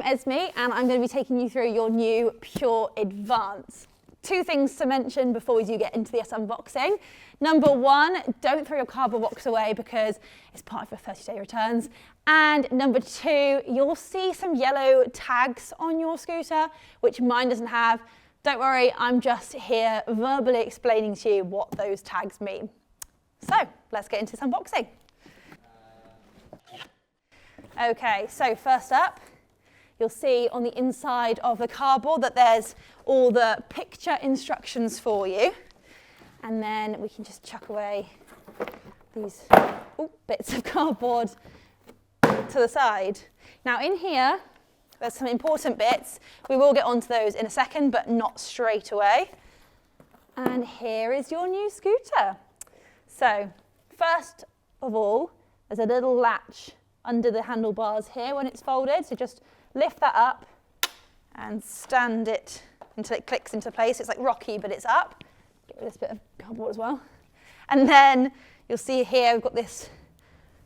Esme, and I'm going to be taking you through your new Pure Advance. Two things to mention before we do get into this unboxing. Number one, don't throw your cardboard box away because it's part of your 30-day returns. And number two, you'll see some yellow tags on your scooter, which mine doesn't have. Don't worry, I'm just here verbally explaining to you what those tags mean. So let's get into this unboxing. Okay, so first up, you'll see on the inside of the cardboard that there's all the picture instructions for you. And then we can just chuck away these bits of cardboard to the side. Now in here, there's some important bits. We will get onto those in a second, but not straight away. And here is your new scooter. So first of all, there's a little latch under the handlebars here when it's folded. So just lift that up and stand it until it clicks into place. It's like Rocky, but it's up. Get rid of this bit of cardboard as well. And then you'll see here we've got this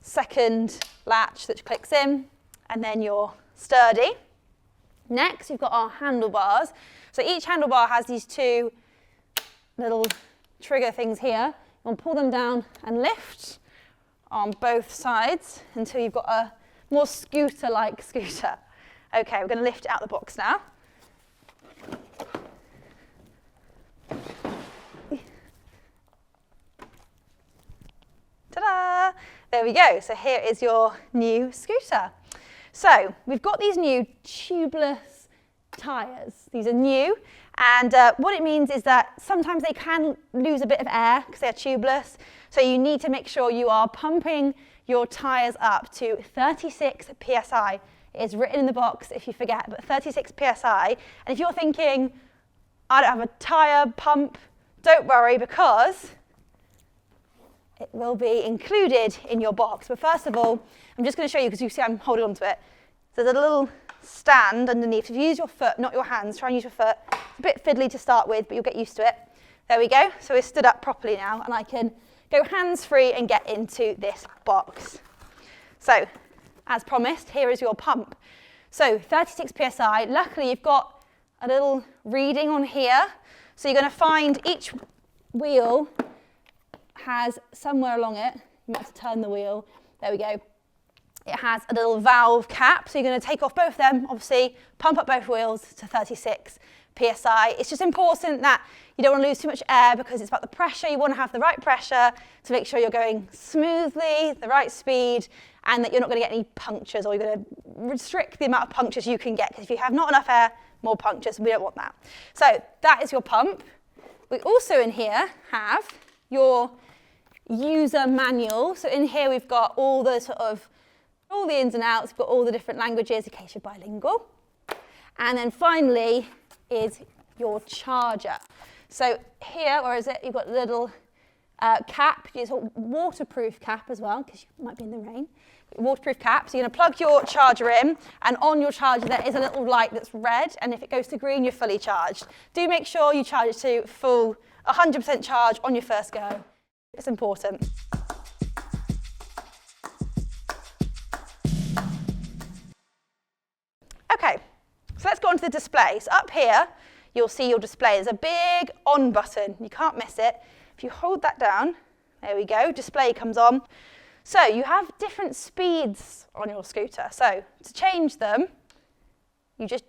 second latch that clicks in, and then you're sturdy. Next, you've got our handlebars. So each handlebar has these two little trigger things here. You want to pull them down and lift on both sides until you've got a more scooter-like scooter. Okay, we're going to lift it out of the box now. Ta-da! There we go. So here is your new scooter. So we've got these new tubeless tyres. These are new, and what it means is that sometimes they can lose a bit of air because they're tubeless. So you need to make sure you are pumping your tyres up to 36 psi. It is written in the box if you forget, but 36 psi. And if you're thinking, I don't have a tyre pump, don't worry, because it will be included in your box. But first of all, I'm just going to show you, because you see I'm holding onto it. So there's a little stand underneath. If you use your foot, not your hands, try and use your foot. It's a bit fiddly to start with, but you'll get used to it. There we go. So we're stood up properly now, and I can go hands-free and get into this box. So, as promised, here is your pump. So 36 psi. Luckily, you've got a little reading on here. So you're going to find each wheel has somewhere along it, you might have to turn the wheel, there we go. It has a little valve cap, so you're going to take off both of them, obviously, pump up both wheels to 36 psi. It's just important that you don't want to lose too much air because it's about the pressure. You want to have the right pressure to make sure you're going smoothly, the right speed, and that you're not going to get any punctures, or you're going to restrict the amount of punctures you can get, because if you have not enough air, more punctures, we don't want that. So that is your pump. We also in here have your user manual. So in here we've got all the all the ins and outs, we've got all the different languages in case you're bilingual. And then finally is your charger. So here, where is it? You've got a little cap. It's a waterproof cap as well, because you might be in the rain. Waterproof cap. So you're going to plug your charger in, and on your charger there is a little light that's red, and if it goes to green, you're fully charged. Do make sure you charge it to full 100% charge on your first go. It's important. Okay, so let's go on to the display. So up here, you'll see your display. There's a big on button. You can't miss it. If you hold that down, there we go, display comes on. So you have different speeds on your scooter. So to change them, you just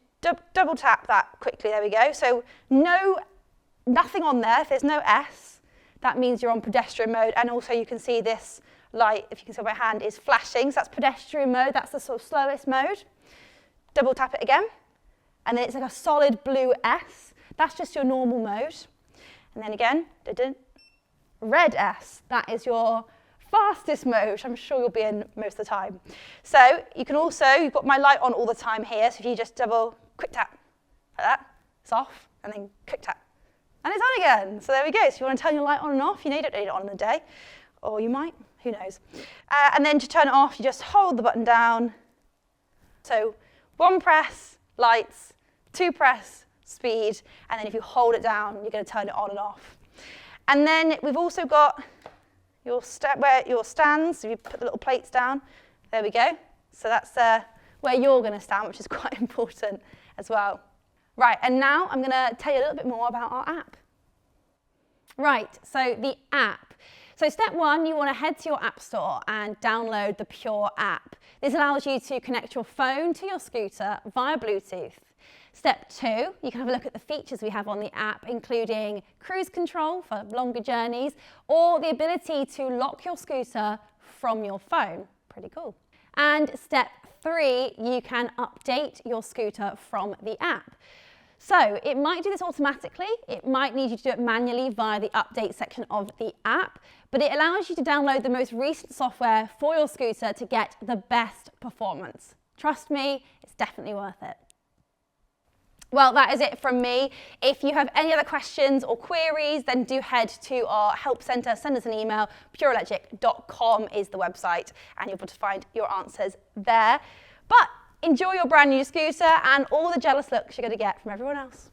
double tap that quickly. There we go. So nothing on there. If there's no S, that means you're on pedestrian mode. And also you can see this light, if you can see my hand, is flashing. So that's pedestrian mode. That's the sort of slowest mode. Double tap it again. And then it's like a solid blue S. That's just your normal mode. And then again, red S. That is your fastest mode, which I'm sure you'll be in most of the time. So you can also, you've got my light on all the time here. So if you just double quick tap like that, it's off, and then quick tap. And it's on again. So there we go. So if you want to turn your light on and off, you don't need it on in the day. Or you might, who knows. And then to turn it off, you just hold the button down. So 1 press, lights, 2 press, speed, and then if you hold it down, you're going to turn it on and off. And then we've also got your stands, if you put the little plates down, there we go. So that's where you're going to stand, which is quite important as well. Right, and now I'm going to tell you a little bit more about our app. Right, so the app. So step one, you want to head to your app store and download the Pure app. This allows you to connect your phone to your scooter via Bluetooth. Step two, you can have a look at the features we have on the app, including cruise control for longer journeys, or the ability to lock your scooter from your phone. Pretty cool. And step three, you can update your scooter from the app. So it might do this automatically, it might need you to do it manually via the update section of the app, but it allows you to download the most recent software for your scooter to get the best performance. Trust me, it's definitely worth it. Well, that is it from me. If you have any other questions or queries, then do head to our help centre, send us an email. pureelectric.com is the website, and you'll be able to find your answers there. But enjoy your brand new scooter and all the jealous looks you're going to get from everyone else.